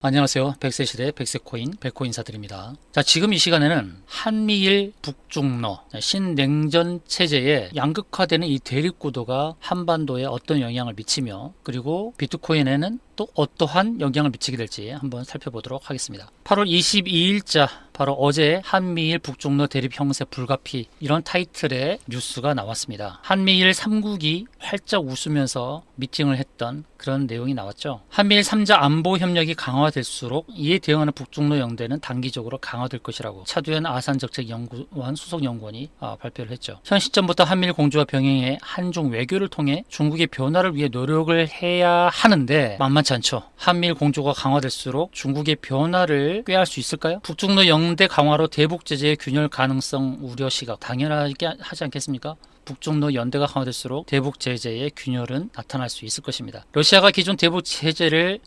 안녕하세요. 백세시대 백세코인 백호 인사드립니다. 자, 지금 이 시간에는 한미일 북중러 신냉전 체제의 양극화되는 이 대립구도가 한반도에 어떤 영향을 미치며, 그리고 비트코인에는 또 어떠한 영향을 미치게 될지 한번 살펴보도록 하겠습니다. 8월 22일자 바로 어제 한미일 북중러 대립 형세 불가피, 이런 타이틀의 뉴스가 나왔습니다. 한미일 3국이 활짝 웃으면서 미팅을 했던 그런 내용이 나왔죠. 한미일 3자 안보 협력이 강화될수록 이에 대응하는 북중러 연대는 단기적으로 강화될 것이라고 차두현 아산정책연구원 수석연구원이 발표를 했죠. 현 시점부터 한미일 공조와 병행해 한중 외교를 통해 중국의 변화를 위해 노력을 해야 하는데 만만치 않죠. 한미일 공조가 강화될수록 중국의 변화를 꾀할 수 있을까요? 북중러 연대 강화로 대북 제재의 균열 가능성 우려 시각, 당연하게 하지 않겠습니까? 북중러 연대가 강화될수록 대북 제재의 균열은 나타날 수 있을 것입니다. 러시아가 기존 대북 제재를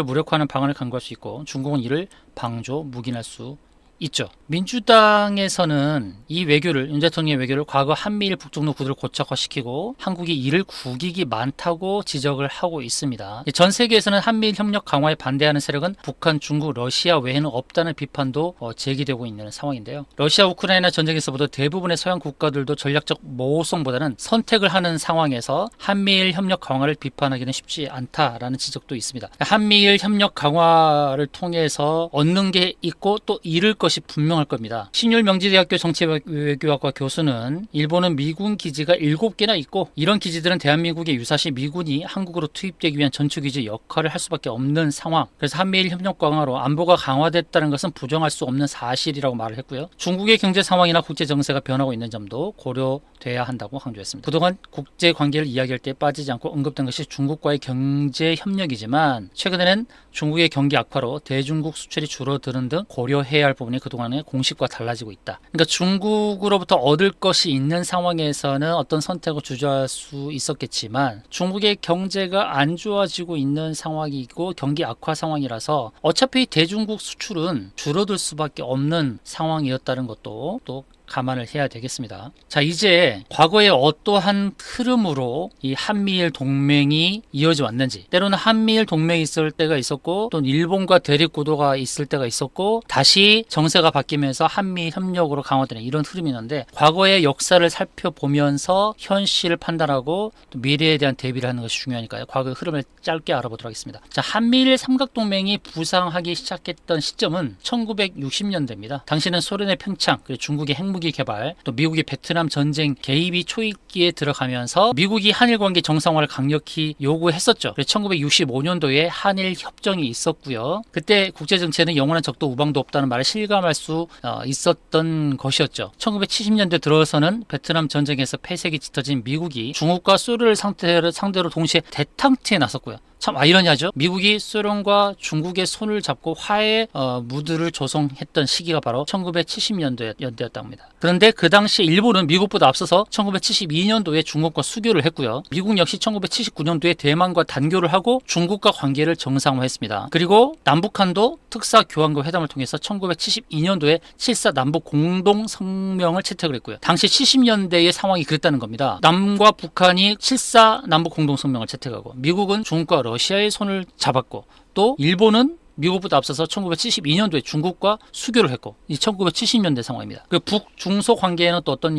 무력화하는 방안을 강구할 수 있고, 중국은 이를 방조, 묵인할 수 있죠. 민주당에서는 이 외교를, 윤 대통령의 외교를 과거 한미일 북중러 구도를 고착화시키고 한국이 이를 국익이 많다고 지적을 하고 있습니다. 전 세계에서는 한미일 협력 강화에 반대하는 세력은 북한, 중국, 러시아 외에는 없다는 비판도 제기되고 있는 상황인데요. 러시아 우크라이나 전쟁에서부터 대부분의 서양 국가들도 전략적 모호성보다는 선택을 하는 상황에서 한미일 협력 강화를 비판하기는 쉽지 않다라는 지적도 있습니다. 한미일 협력 강화를 통해서 얻는 게 있고 또 잃을 것이 분명할 겁니다. 신율 명지대학교 정치외교학과 교수는 일본은 미군 기지가 7개나 있고, 이런 기지들은 대한민국의 유사시 미군이 한국으로 투입되기 위한 전투기지 역할을 할 수밖에 없는 상황, 그래서 한미일 협력 강화로 안보가 강화됐다는 것은 부정할 수 없는 사실이라고 말을 했고요. 중국의 경제 상황이나 국제 정세가 변하고 있는 점도 고려돼야 한다고 강조했습니다. 그동안 국제 관계를 이야기할 때 빠지지 않고 언급된 것이 중국과의 경제 협력이지만, 최근에는 중국의 경기 악화로 대중국 수출이 줄어드는 등 고려해야 할 부분이 그동안의 공식과 달라지고 있다. 그러니까 중국으로부터 얻을 것이 있는 상황에서는 어떤 선택을 주저할 수 있었겠지만, 중국의 경제가 안 좋아지고 있는 상황이고 경기 악화 상황이라서 어차피 대중국 수출은 줄어들 수밖에 없는 상황이었다는 것도 또 감안을 해야 되겠습니다. 자, 이제 과거에 어떠한 흐름으로 이 한미일 동맹이 이어져 왔는지, 때로는 한미일 동맹이 있을 때가 있었고, 또 일본과 대립 구도가 있을 때가 있었고, 다시 정세가 바뀌면서 한미 협력으로 강화되는 이런 흐름이 있는데, 과거의 역사를 살펴보면서 현실을 판단하고 또 미래에 대한 대비를 하는 것이 중요하니까요. 과거의 흐름을 짧게 알아보도록 하겠습니다. 자, 한미일 삼각동맹이 부상하기 시작했던 시점은 1960년대입니다. 당시는 소련의 평창, 그리고 중국의 핵무기 개발, 또 미국의 베트남 전쟁 개입이 초입기에 들어가면서 미국이 한일 관계 정상화를 강력히 요구했었죠. 그래서 1965년도에 한일 협정이 있었고요. 그때 국제 정체는 영원한 적도 우방도 없다는 말을 실감할 수 있었던 것이었죠. 1970년대 들어서는 베트남 전쟁에서 패색이 짙어진 미국이 중국과 소련을 상대로 동시에 대탕트에 나섰고요. 참 아이러니하죠. 미국이 소련과 중국의 손을 잡고 화해 무드를 조성했던 시기가 바로 1970년대였다고 합니다. 그런데 그 당시 일본은 미국보다 앞서서 1972년도에 중국과 수교를 했고요. 미국 역시 1979년도에 대만과 단교를 하고 중국과 관계를 정상화했습니다. 그리고 남북한도 특사 교환과 회담을 통해서 1972년도에 7.4 남북 공동 성명을 채택을 했고요. 당시 70년대의 상황이 그랬다는 겁니다. 남과 북한이 7.4 남북 공동 성명을 채택하고, 미국은 중국과 러시아의 손을 잡았고, 또 일본은 미국보다 앞서서 1972년도에 중국과 수교를 했고, 이 1970년대 상황입니다. 그 북중소 관계에는 또 어떤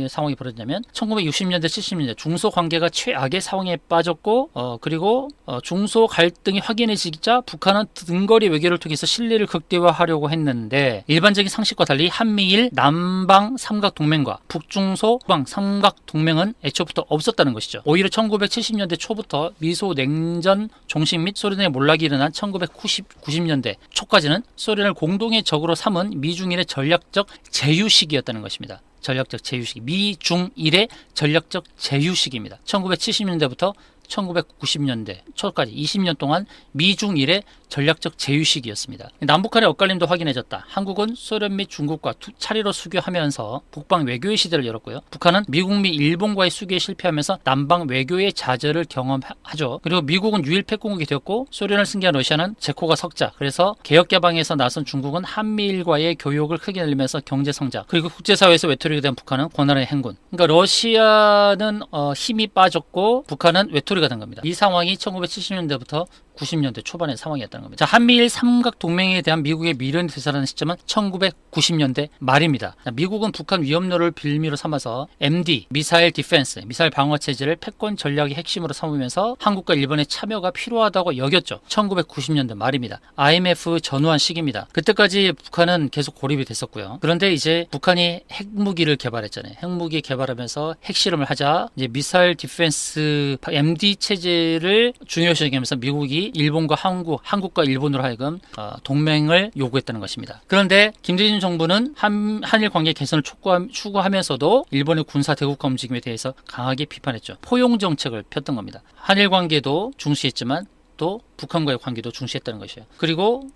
상황이 벌어졌냐면, 1960년대 70년대 중소 관계가 최악의 상황에 빠졌고, 그리고 중소 갈등이 확연해지자 북한은 등거리 외교를 통해서 신뢰를 극대화하려고 했는데, 일반적인 상식과 달리 한미일 남방 삼각동맹과 북중소 방 삼각동맹은 애초부터 없었다는 것이죠. 오히려 1970년대 초부터 미소 냉전 종식 및 소련의 몰락이 일어난 1990년대 초까지는 소련을 공동의 적으로 삼은 미중일의 전략적 제휴식이었다는 것입니다. 전략적 제휴식, 미중일의 전략적 제휴식입니다. 1970년대부터 1990년대 초까지 20년 동안 미중일의 전략적 제휴식이었습니다. 남북한의 엇갈림도 확인해졌다. 한국은 소련 및 중국과 차례로 수교하면서 북방 외교의 시대를 열었고요. 북한은 미국 및 일본과의 수교에 실패하면서 남방 외교의 좌절을 경험하죠. 그리고 미국은 유일 패권국이 되었고, 소련을 승계한 러시아는 제코가 석자. 그래서 개혁개방에서 나선 중국은 한미일과의 교역을 크게 늘리면서 경제성장, 그리고 국제사회에서 외톨이가 된 북한은 고난의 행군. 그러니까 러시아는 힘이 빠졌고 북한은 외톨이가 된 겁니다. 이 상황이 1970년대부터 1990년대 초반의 상황이었다는 겁니다. 자, 한미일 삼각 동맹에 대한 미국의 미련이 되살아난 시점은 1990년대 말입니다. 자, 미국은 북한 위협로를 빌미로 삼아서 MD, 미사일 디펜스, 미사일 방어 체제를 패권 전략의 핵심으로 삼으면서 한국과 일본의 참여가 필요하다고 여겼죠. 1990년대 말입니다. IMF 전후한 시기입니다. 그때까지 북한은 계속 고립이 됐었고요. 그런데 이제 북한이 핵무기를 개발했잖아요. 핵무기 개발하면서 핵실험을 하자 이제 미사일 디펜스 MD 체제를 중요시 여기면서 미국이 일본과 한국과 일본으로 하여금 동맹을 요구했다는 것입니다. 그런데 김대중 정부는 한일 관계 개선을 추구하면서도 일본의 군사 대국화 움직임에 대해서 강하게 비판했죠. 포용 정책을 폈던 겁니다. 한일 관계도 중시했지만 또 북한과의 관계도 중시했다는 것이에요. 그리고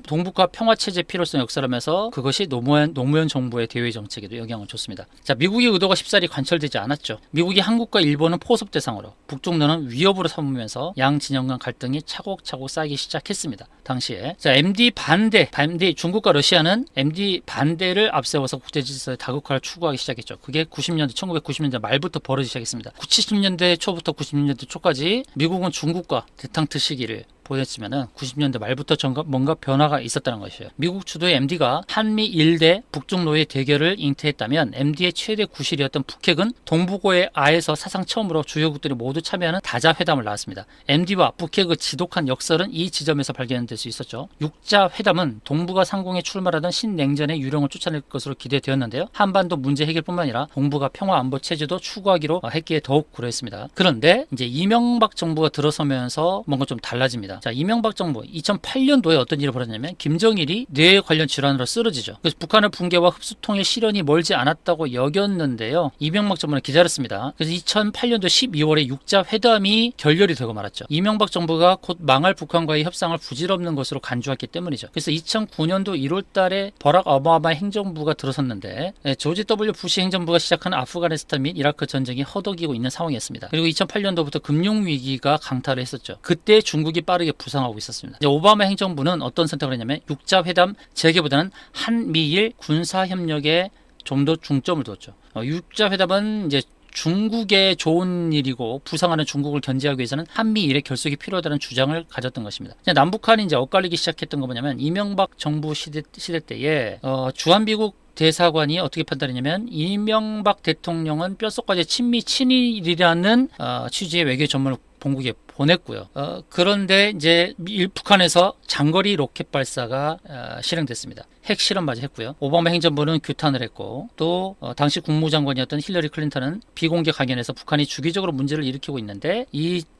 동북아 평화체제 필요성 역설하면서 그것이 노무현 정부의 대외 정책에도 영향을 줬습니다. 자, 미국의 의도가 쉽사리 관철되지 않았죠. 미국이 한국과 일본은 포섭 대상으로, 북중로는 위협으로 삼으면서 양 진영 간 갈등이 차곡차곡 쌓이기 시작했습니다. 당시에. 자, MD 반대, 중국과 러시아는 MD 반대를 앞세워서 국제질서의 다국화를 추구하기 시작했죠. 그게 1990년대 말부터 벌어지기 시작했습니다. 70년대 초부터 90년대 초까지 미국은 중국과 대탕트 시기를 보였지만은 90년대 말부터 뭔가 변화가 있었다는 것이에요. 미국 주도의 MD가 한미 일대 북중로의 대결을 잉태했다면 MD의 최대 구실이었던 북핵은 동북오의 아에서 사상 처음으로 주요국들이 모두 참여하는 다자회담을 낳았습니다. MD와 북핵의 지독한 역설은 이 지점에서 발견될 수 있었죠. 육자회담은 동북아 상공에 출마하던 신냉전의 유령을 쫓아낼 것으로 기대되었는데요. 한반도 문제 해결뿐만 아니라 동북아 평화 안보 체제도 추구하기로 했기에 더욱 그러했습니다. 그런데 이제 이명박 정부가 들어서면서 뭔가 좀 달라집니다. 자, 이명박 정부 2008년도에 어떤 일이 벌어졌냐면 김정일이 뇌 관련 질환으로 쓰러지죠. 그래서 북한의 붕괴와 흡수통의 실현이 멀지 않았다고 여겼는데요. 이명박 정부는 기다렸습니다. 그래서 2008년도 12월에 육자 회담이 결렬이 되고 말았죠. 이명박 정부가 곧 망할 북한과의 협상을 부질없는 것으로 간주했기 때문이죠. 그래서 2009년도 1월 달에 버락 오바마 행정부가 들어섰는데 조지 W 부시 행정부가 시작한 아프가니스탄 및 이라크 전쟁이 허덕이고 있는 상황이었습니다. 그리고 2008년도부터 금융위기가 강타를 했었죠. 그때 중국이 빠르게 부상하고 있었습니다. 이제 오바마 행정부는 어떤 선택을 했냐면 육자회담 재개보다는 한미일 군사협력에 좀 더 중점을 뒀죠. 육자회담은 이제 중국의 좋은 일이고 부상하는 중국을 견제하기 위해서는 한미일의 결속이 필요하다는 주장을 가졌던 것입니다. 남북한이 이제 엇갈리기 시작했던 거 뭐냐면 이명박 정부 시대 때에 주한미국 대사관이 어떻게 판단했냐면 이명박 대통령은 뼛속까지 친미 친일이라는 취지의 외교 전문을 본국에 보냈고요. 그런데 이제 북한에서 장거리 로켓 발사가 실행됐습니다. 핵 실험까지 했고요. 오바마 행정부는 규탄을 했고 또 당시 국무장관이었던 힐러리 클린턴은 비공개 강연에서 북한이 주기적으로 문제를 일으키고 있는데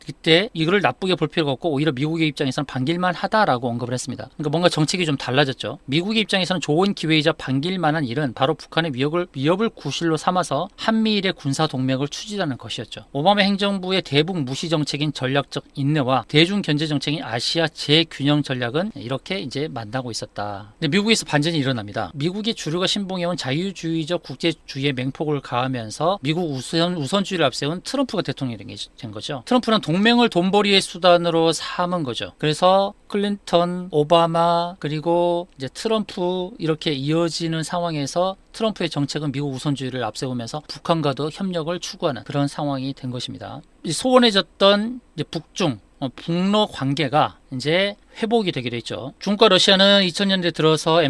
그때 이거를 나쁘게 볼 필요가 없고 오히려 미국의 입장에서는 반길만 하다라고 언급을 했습니다. 그러니까 뭔가 정책이 좀 달라졌죠. 미국의 입장에서는 좋은 기회이자 반길만한 일은 바로 북한의 위협을 구실로 삼아서 한미일의 군사 동맹을 추진하는 것이었죠. 오바마 행정부의 대북 무시 정책인 전략적 인내와 대중 견제 정책인 아시아 재균형 전략은 이렇게 이제 만나고 있었다. 근데 미국에서 반전이 일어납니다. 미국의 주류가 신봉해온 자유주의적 국제주의의 맹폭을 가하면서 미국 우선주의를 앞세운 트럼프가 대통령이 된 거죠. 트럼프는 동맹을 돈벌이의 수단으로 삼은 거죠. 그래서 클린턴, 오바마 그리고 이제 트럼프 이렇게 이어지는 상황에서 트럼프의 정책은 미국 우선주의를 앞세우면서 북한과도 협력을 추구하는 그런 상황이 된 것입니다. 소원해졌던 이제 북로 관계가 이제 회복이 되기도 했죠. 중국과 러시아는 2000년대 들어서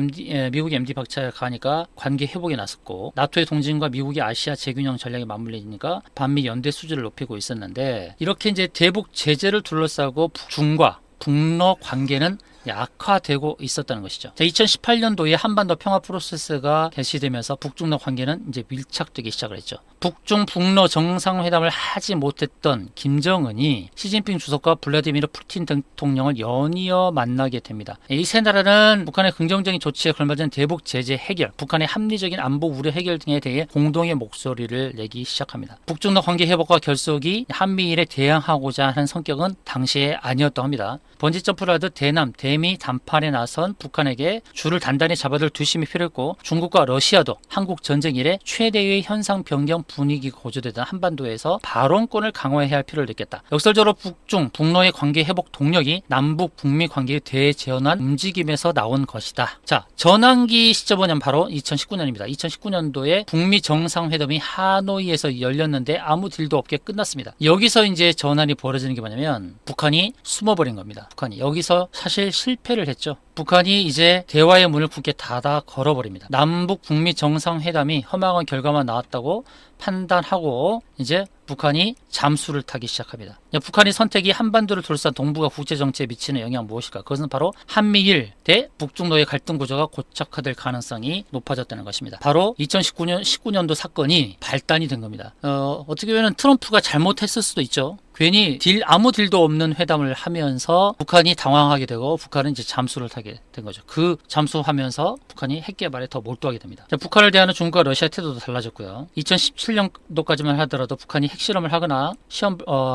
미국이 MD 박차에 가니까 관계 회복이 났었고 나토의 동진과 미국의 아시아 재균형 전략에 맞물리니까 반미 연대 수준을 높이고 있었는데 이렇게 이제 대북 제재를 둘러싸고 북중과 북러 관계는 악화되고 있었다는 것이죠. 2018년도에 한반도 평화 프로세스가 개시되면서 북중러 관계는 이제 밀착되기 시작을 했죠. 북러 정상회담을 하지 못했던 김정은이 시진핑 주석과 블라디미르 푸틴 대통령을 연이어 만나게 됩니다. 이 세 나라는 북한의 긍정적인 조치에 걸맞은 대북 제재 해결, 북한의 합리적인 안보 우려 해결 등에 대해 공동의 목소리를 내기 시작합니다. 북중러 관계 회복과 결속이 한미일에 대항하고자 하는 성격은 당시에 아니었다고 합니다. 번지점프를 하듯 대남, 대미 담판에 나선 북한에게 줄을 단단히 잡아둘 두심이 필요했고, 중국과 러시아도 한국 전쟁 이래 최대의 현상 변경 분위기가 고조되던 한반도에서 발언권을 강화해야 할 필요를 느꼈다. 역설적으로 북중, 북러의 관계 회복 동력이 남북, 북미 관계의 대전환 움직임에서 나온 것이다. 자, 전환기 시점은 바로 2019년입니다. 2019년도에 북미 정상회담이 하노이에서 열렸는데 아무 딜도 없게 끝났습니다. 여기서 이제 전환이 벌어지는 게 뭐냐면 북한이 숨어버린 겁니다. 북한이 여기서 사실 실패를 했죠. 북한이 이제 대화의 문을 굳게 닫아 걸어버립니다. 남북 북미 정상회담이 허망한 결과만 나왔다고 판단하고 이제 북한이 잠수를 타기 시작합니다. 북한의 선택이 한반도를 둘러싼 동북아 국제정치에 미치는 영향은 무엇일까? 그것은 바로 한미일 대 북중로의 갈등 구조가 고착화될 가능성이 높아졌다는 것입니다. 바로 19년도 사건이 발단이 된 겁니다. 어떻게 보면 트럼프가 잘못했을 수도 있죠. 괜히 아무 딜도 없는 회담을 하면서 북한이 당황하게 되고 북한은 이제 잠수를 타게 된 거죠. 그 잠수하면서 북한이 핵 개발에 더 몰두하게 됩니다. 자, 북한을 대하는 중국과 러시아 태도도 달라졌고요. 2017년도까지만 하더라도 북한이 핵실험을 하거나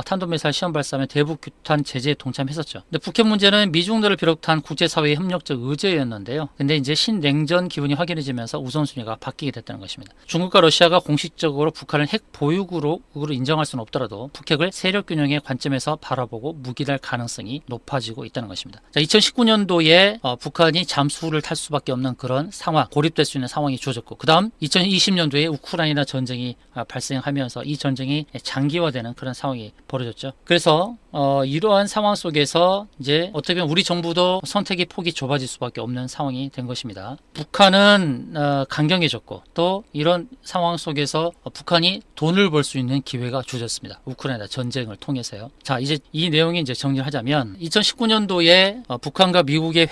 탄도미사일 시험 발사하면 대북 규탄 제재에 동참했었죠. 근데 북핵 문제는 미중들을 비롯한 국제사회의 협력적 의제였는데요. 근데 이제 신냉전 기분이 확연해지면서 우선순위가 바뀌게 됐다는 것입니다. 중국과 러시아가 공식적으로 북한을 핵 보유국으로 인정할 수는 없더라도 북핵을 세력 균형의 관점에서 바라보고 무기할 가능성이 높아지고 있다는 것입니다. 자, 2019년도에 북한이 잠수를 탈 수밖에 없는 그런 상황, 고립될 수 있는 상황이 주어졌고, 그 다음 2020년도에 우크라이나 전쟁이 발생하면서 이 전쟁이 장기화되는 그런 상황이 벌어졌죠. 그래서 이러한 상황 속에서 이제 어떻게 보면 우리 정부도 선택의 폭이 좁아질 수밖에 없는 상황이 된 것입니다. 북한은 강경해졌고 또 이런 상황 속에서 북한이 돈을 벌 수 있는 기회가 주어졌습니다. 우크라이나 전쟁을 통해서요. 자, 이제 이 내용이 이제 정리를 하자면 2019년도에 북한과 미국의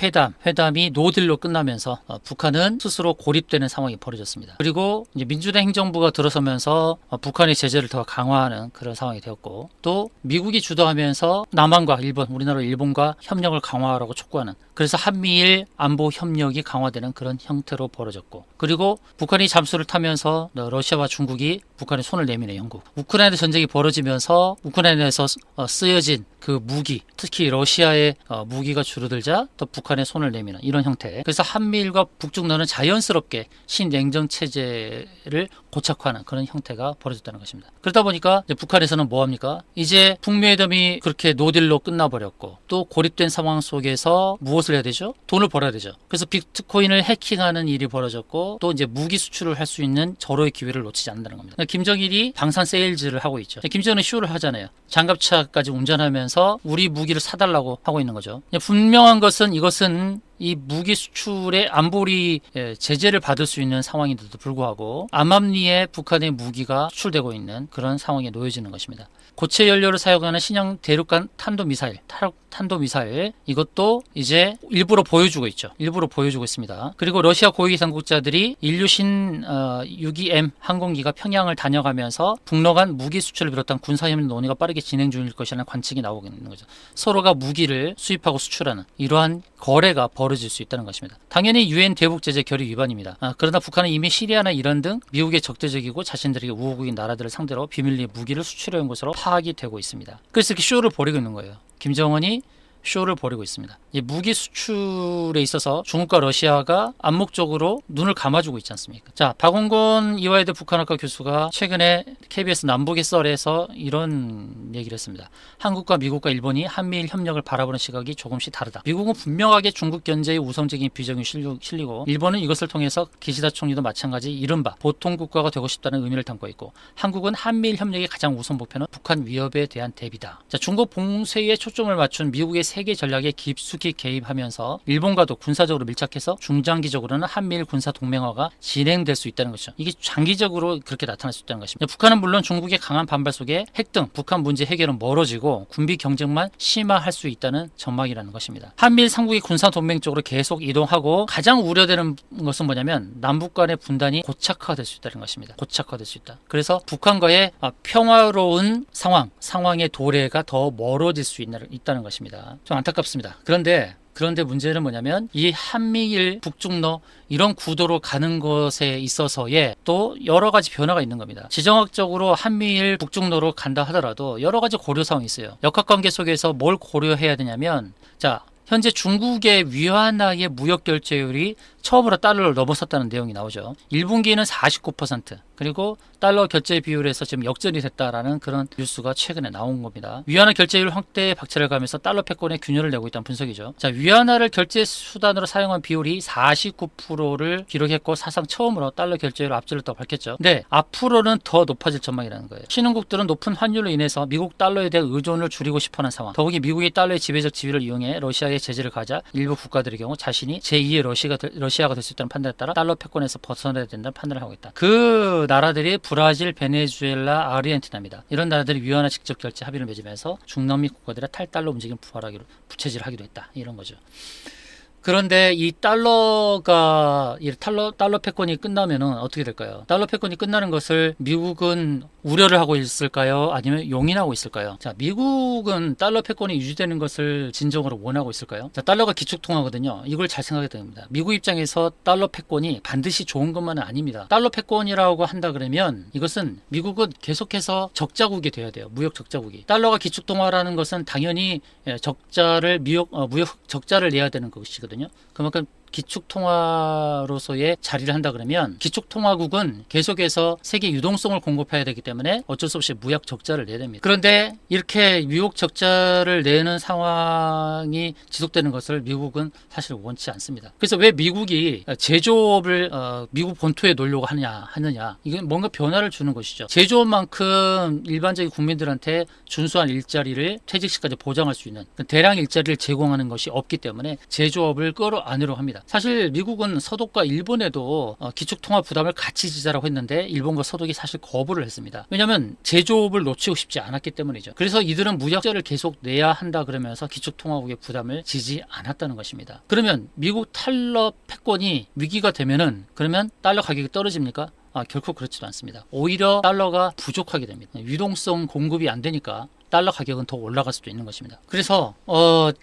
회담이 노딜로 끝나면서 북한은 스스로 고립되는 상황이 벌어졌습니다. 그리고 이제 민주당 행정부가 들어서면서 북한의 제재를 더 강화하는 그런 상황이 되었고, 또 미국이 주도하면서 남한과 우리나라 일본과 협력을 강화하라고 촉구하는, 그래서 한미일 안보 협력이 강화되는 그런 형태로 벌어졌고, 그리고 북한이 잠수를 타면서 러시아와 중국이 북한에 손을 내미는 형국, 우크라이나 전쟁이 벌어지면서 우크라이나에서 쓰여진 그 무기, 특히 러시아의 무기가 줄어들자 또 북한에 손을 내미는 이런 형태. 그래서 한미일과 북중러는 자연스럽게 신냉전 체제를 고착화하는 그런 형태가 벌어졌다는 것입니다. 그러다 보니까 이제 북한에서는 뭐합니까? 이제 북미회담이 그렇게 노딜로 끝나버렸고 또 고립된 상황 속에서 무엇을 해야 되죠? 돈을 벌어야 되죠. 그래서 비트코인을 해킹하는 일이 벌어졌고 또 이제 무기 수출을 할 수 있는 절호의 기회를 놓치지 않는다는 겁니다. 그러니까 김정일이 방산 세일즈를 하고 있죠. 김정은은 쇼를 하잖아요. 장갑차까지 운전하면서 우리 무기를 사달라고 하고 있는 거죠. 분명한 것은 이것은 이 무기 수출의 안보리 제재를 받을 수 있는 상황인데도 불구하고 암암리에 북한의 무기가 수출되고 있는 그런 상황에 놓여지는 것입니다. 고체 연료를 사용하는 신형 대륙간 탄도미사일 이것도 이제 일부러 보여주고 있죠. 일부러 보여주고 있습니다. 그리고 러시아 고위 당국자들이 일류신 6EM 항공기가 평양을 다녀가면서 북러 간 무기 수출을 비롯한 군사협력 논의가 빠르게 진행 중일 것이라는 관측이 나오고 있는 거죠. 서로가 무기를 수입하고 수출하는 이러한 거래가 벌어질 수 있다는 것입니다. 당연히 유엔 대북 제재 결의 위반입니다. 그러나 북한은 이미 시리아나 이란 등 미국의 적대적이고 자신들에게 우호국인 나라들을 상대로 비밀리에 무기를 수출해온 것으로 파악이 되고 있습니다. 그래서 이렇게 쇼를 벌이고 있는 거예요. 김정은이 쇼를 벌이고 있습니다. 이 무기 수출에 있어서 중국과 러시아가 암묵적으로 눈을 감아주고 있지 않습니까? 자, 박원곤 이화여대 북한학과 교수가 최근에 KBS 남북의 썰에서 이런 얘기를 했습니다. 한국과 미국과 일본이 한미일 협력을 바라보는 시각이 조금씩 다르다. 미국은 분명하게 중국 견제의 우성적인 비전이 실리고 일본은 이것을 통해서 기시다 총리도 마찬가지 이른바 보통국가가 되고 싶다는 의미를 담고 있고, 한국은 한미일 협력의 가장 우선 목표는 북한 위협에 대한 대비다. 자, 중국 봉쇄에 초점을 맞춘 미국의 세계 전략에 깊숙이 개입하면서 일본과도 군사적으로 밀착해서 중장기적으로는 한미일 군사 동맹화가 진행될 수 있다는 것이죠. 이게 장기적으로 그렇게 나타날 수 있다는 것입니다. 북한은 물론 중국의 강한 반발 속에 핵 등 북한 문제 해결은 멀어지고 군비 경쟁만 심화할 수 있다는 전망이라는 것입니다. 한미일 3국이 군사 동맹 쪽으로 계속 이동하고 가장 우려되는 것은 뭐냐면 남북 간의 분단이 고착화될 수 있다는 것입니다. 고착화될 수 있다. 그래서 북한과의 평화로운 상황의 도래가 더 멀어질 수 있다는 것입니다. 좀 안타깝습니다. 그런데 문제는 뭐냐면 이 한미일 북중러 이런 구도로 가는 것에 있어서의 또 여러 가지 변화가 있는 겁니다. 지정학적으로 한미일 북중러로 간다 하더라도 여러 가지 고려 사항이 있어요. 역학관계 속에서 뭘 고려해야 되냐면, 자, 현재 중국의 위안화의 무역 결제율이 처음으로 달러를 넘어섰다는 내용이 나오죠. 1분기는 49%, 그리고 달러 결제 비율에서 지금 역전이 됐다라는 그런 뉴스가 최근에 나온 겁니다. 위안화 결제율 확대에 박차를 가면서 달러 패권에 균열을 내고 있다는 분석이죠. 자, 위안화를 결제 수단으로 사용한 비율이 49%를 기록했고 사상 처음으로 달러 결제율을 앞질렀다고 밝혔죠. 근데 앞으로는 더 높아질 전망이라는 거예요. 신흥국들은 높은 환율로 인해서 미국 달러에 대한 의존을 줄이고 싶어하는 상황. 더욱이 미국이 달러의 지배적 지위를 이용해 러시아에 제재를 가자 일부 국가들의 경우 자신이 제2의 러시아가 될 수 있다는 판단에 따라 달러 패권에서 벗어나야 된다는 판단을 하고 있다. 그 나라들이 브라질, 베네수엘라, 아르헨티나입니다. 이런 나라들이 위안화 직접 결제 합의를 맺으면서 중남미 국가들의 탈달러 움직임을 부채질하기로 했다. 이런 거죠. 그런데 이 달러 패권이 끝나면은 어떻게 될까요? 달러 패권이 끝나는 것을 미국은 우려를 하고 있을까요? 아니면 용인하고 있을까요? 자, 미국은 달러 패권이 유지되는 것을 진정으로 원하고 있을까요? 자, 달러가 기축통화거든요. 이걸 잘 생각해야 됩니다. 미국 입장에서 달러 패권이 반드시 좋은 것만은 아닙니다. 달러 패권이라고 한다 그러면 이것은 미국은 계속해서 적자국이 돼야 돼요. 무역 적자국이. 달러가 기축통화라는 것은 당연히 무역 적자를 내야 되는 것이거든요. 그만큼 기축통화로서의 자리를 한다 그러면 기축통화국은 계속해서 세계 유동성을 공급해야 되기 때문에 어쩔 수 없이 무역 적자를 내야 됩니다. 그런데 이렇게 무역 적자를 내는 상황이 지속되는 것을 미국은 사실 원치 않습니다. 그래서 왜 미국이 제조업을 미국 본토에 놓으려고 하느냐 이건 뭔가 변화를 주는 것이죠. 제조업만큼 일반적인 국민들한테 준수한 일자리를 퇴직 시까지 보장할 수 있는 대량 일자리를 제공하는 것이 없기 때문에 제조업을 끌어안으려고 합니다. 사실 미국은 서독과 일본에도 기축통화 부담을 같이 지자라고 했는데 일본과 서독이 사실 거부를 했습니다. 왜냐하면 제조업을 놓치고 싶지 않았기 때문이죠. 그래서 이들은 무역자를 계속 내야 한다 그러면서 기축통화국의 부담을 지지 않았다는 것입니다. 그러면 미국 달러 패권이 위기가 되면은 그러면 달러 가격이 떨어집니까? 결코 그렇지도 않습니다. 오히려 달러가 부족하게 됩니다. 유동성 공급이 안 되니까 달러 가격은 더 올라갈 수도 있는 것입니다. 그래서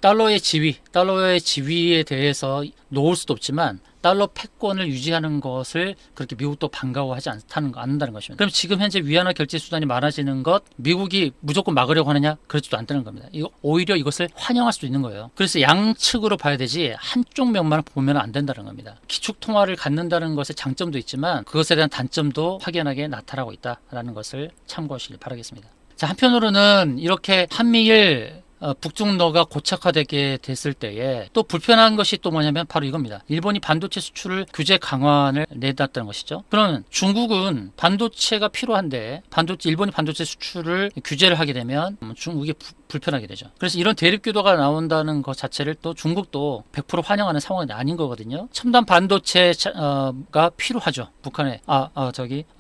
달러의 지위에 대해서 놓을 수도 없지만 달러 패권을 유지하는 것을 그렇게 미국도 반가워하지 않는다는 것입니다. 그럼 지금 현재 위안화 결제 수단이 많아지는 것 미국이 무조건 막으려고 하느냐? 그렇지도 않다는 겁니다. 오히려 이것을 환영할 수도 있는 거예요. 그래서 양측으로 봐야 되지 한쪽 면만 보면 안 된다는 겁니다. 기축통화를 갖는다는 것의 장점도 있지만 그것에 대한 단점도 확연하게 나타나고 있다는 것을 참고하시길 바라겠습니다. 자, 한편으로는 이렇게 한미일 북중러가 고착화되게 됐을 때에 또 불편한 것이 또 뭐냐면 바로 이겁니다. 일본이 반도체 수출을 규제 강화를 내놨다는 것이죠. 그러면 중국은 반도체가 필요한데 일본이 반도체 수출을 규제를 하게 되면 중국이 불편하게 되죠. 그래서 이런 대립구도가 나온다는 것 자체를 또 중국도 100% 환영하는 상황이 아닌 거거든요. 첨단 반도체가 필요하죠. 북한에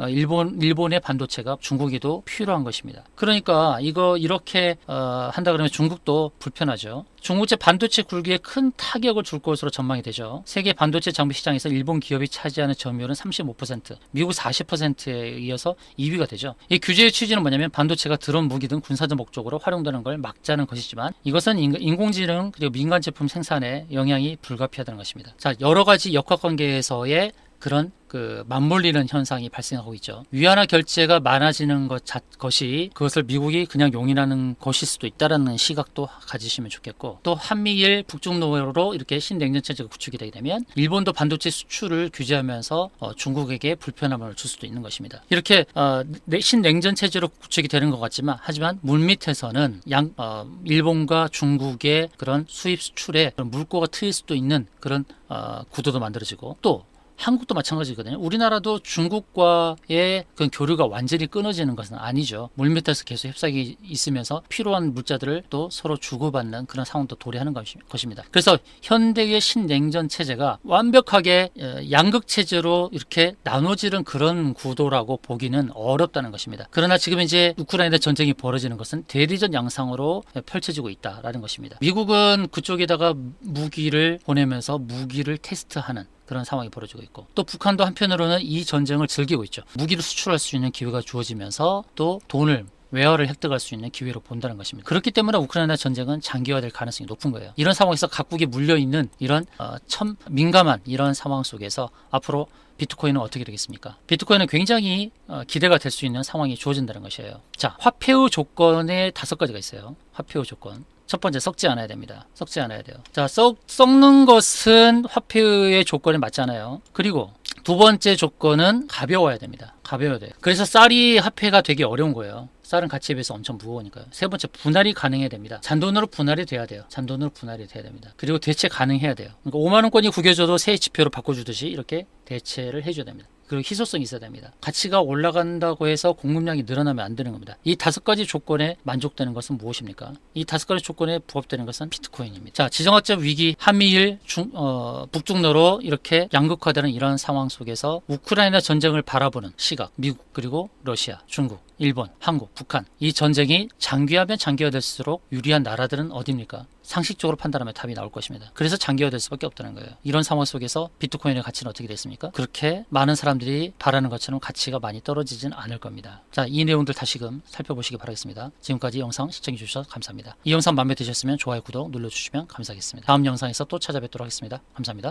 일본의 반도체가 중국에도 필요한 것입니다. 그러니까 이렇게 한다 그러면 중국도 불편하죠. 중국제 반도체 굴기에 큰 타격을 줄 것으로 전망이 되죠. 세계 반도체 장비 시장에서 일본 기업이 차지하는 점유율은 35%, 미국 40%에 이어서 2위가 되죠. 이 규제의 취지는 뭐냐면 반도체가 드론 무기 등 군사적 목적으로 활용되는 걸 막자는 것이지만 이것은 인공지능 그리고 민간 제품 생산에 영향이 불가피하다는 것입니다. 자, 여러 가지 역학관계에서의 그런 맞물리는 현상이 발생하고 있죠. 위안화 결제가 많아지는 것이 그것을 미국이 그냥 용인하는 것일 수도 있다라는 시각도 가지시면 좋겠고, 또 한미일 북중로로 이렇게 신냉전 체제가 구축이 되게 되면 일본도 반도체 수출을 규제하면서 중국에게 불편함을 줄 수도 있는 것입니다. 이렇게 신냉전 체제로 구축이 되는 것 같지만 하지만 물밑에서는 일본과 중국의 그런 수입 수출에 그런 물꼬가 트일 수도 있는 그런 구도도 만들어지고, 또 한국도 마찬가지거든요. 우리나라도 중국과의 그 교류가 완전히 끊어지는 것은 아니죠. 물밑에서 계속 협상이 있으면서 필요한 물자들을 또 서로 주고받는 그런 상황도 도래하는 것입니다. 그래서 현대의 신냉전 체제가 완벽하게 양극 체제로 이렇게 나눠지는 그런 구도라고 보기는 어렵다는 것입니다. 그러나 지금 이제 우크라이나 전쟁이 벌어지는 것은 대리전 양상으로 펼쳐지고 있다라는 것입니다. 미국은 그쪽에다가 무기를 보내면서 무기를 테스트하는 그런 상황이 벌어지고 있고, 또 북한도 한편으로는 이 전쟁을 즐기고 있죠. 무기를 수출할 수 있는 기회가 주어지면서 또 웨어를 획득할 수 있는 기회로 본다는 것입니다. 그렇기 때문에 우크라이나 전쟁은 장기화될 가능성이 높은 거예요. 이런 상황에서 각국이 물려있는 이런 참 민감한 이런 상황 속에서 앞으로 비트코인은 어떻게 되겠습니까? 비트코인은 굉장히 기대가 될 수 있는 상황이 주어진다는 것이에요. 자, 화폐의 조건에 5가지가 있어요. 화폐의 조건. 첫 번째, 썩지 않아야 됩니다. 썩지 않아야 돼요. 자, 썩는 것은 화폐의 조건에 맞잖아요. 그리고 두 번째 조건은 가벼워야 됩니다. 가벼워야 돼요. 그래서 쌀이 화폐가 되게 어려운 거예요. 쌀은 가치에 비해서 엄청 무거우니까요. 세 번째, 분할이 가능해야 됩니다. 잔돈으로 분할이 돼야 돼요. 잔돈으로 분할이 돼야 됩니다. 그리고 대체 가능해야 돼요. 그러니까 5만 원권이 구겨져도 새 지표로 바꿔주듯이 이렇게 대체를 해줘야 됩니다. 그리고 희소성이 있어야 됩니다. 가치가 올라간다고 해서 공급량이 늘어나면 안 되는 겁니다. 이 5가지 조건에 만족되는 것은 무엇입니까? 이 5가지 조건에 부합되는 것은 비트코인입니다. 자, 지정학적 위기, 한미일 북중러로 이렇게 양극화되는 이런 상황 속에서 우크라이나 전쟁을 바라보는 시각, 미국 그리고 러시아, 중국, 일본, 한국, 북한, 이 전쟁이 장기화면 장기화될수록 유리한 나라들은 어디입니까? 상식적으로 판단하면 답이 나올 것입니다. 그래서 장기화될 수밖에 없다는 거예요. 이런 상황 속에서 비트코인의 가치는 어떻게 됐습니까? 그렇게 많은 사람들이 바라는 것처럼 가치가 많이 떨어지진 않을 겁니다. 자, 이 내용들 다시금 살펴보시기 바라겠습니다. 지금까지 영상 시청해 주셔서 감사합니다. 이 영상 마음에 드셨으면 좋아요, 구독 눌러주시면 감사하겠습니다. 다음 영상에서 또 찾아뵙도록 하겠습니다. 감사합니다.